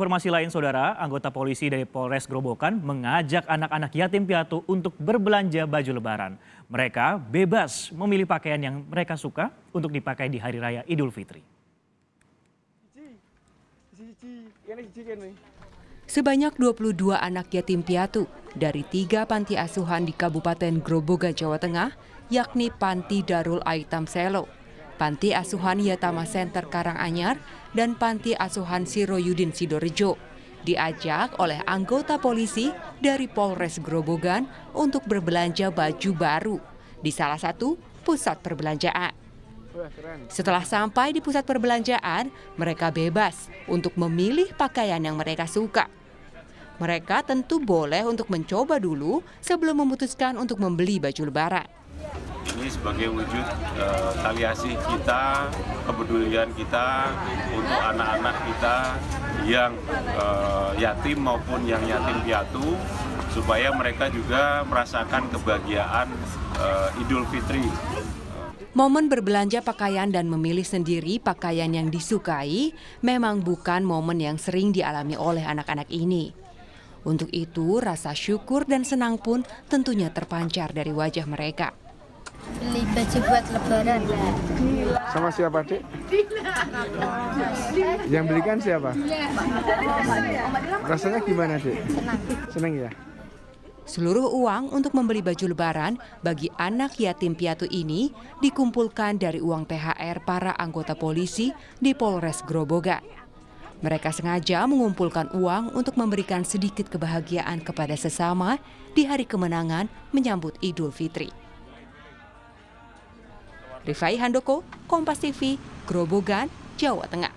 Informasi lain, saudara, anggota polisi dari Polres Grobogan mengajak anak-anak yatim piatu untuk berbelanja baju lebaran. Mereka bebas memilih pakaian yang mereka suka untuk dipakai di Hari Raya Idul Fitri. Sebanyak 22 anak yatim piatu dari 3 panti asuhan di Kabupaten Grobogan, Jawa Tengah, yakni Panti Darul Aitam Selo, Panti Asuhan Yatama Center Karanganyar, dan Panti Asuhan Siroyudin Sidorejo diajak oleh anggota polisi dari Polres Grobogan untuk berbelanja baju baru di salah satu pusat perbelanjaan. Setelah sampai di pusat perbelanjaan, mereka bebas untuk memilih pakaian yang mereka suka. Mereka tentu boleh untuk mencoba dulu sebelum memutuskan untuk membeli baju lebaran. Ini sebagai wujud tali kasih kita, kepedulian kita untuk anak-anak kita yang yatim maupun yang yatim piatu, supaya mereka juga merasakan kebahagiaan Idul Fitri. Momen berbelanja pakaian dan memilih sendiri pakaian yang disukai memang bukan momen yang sering dialami oleh anak-anak ini. Untuk itu, rasa syukur dan senang pun tentunya terpancar dari wajah mereka. Beli baju buat lebaran. Sama siapa, Dek? Yang belikan siapa? Rasanya gimana, Dek? Senang ya? Seluruh uang untuk membeli baju lebaran bagi anak yatim piatu ini dikumpulkan dari uang THR para anggota polisi di Polres Grobogan. Mereka sengaja mengumpulkan uang untuk memberikan sedikit kebahagiaan kepada sesama di hari kemenangan menyambut Idul Fitri. Rifai Handoko, Kompas TV, Grobogan, Jawa Tengah.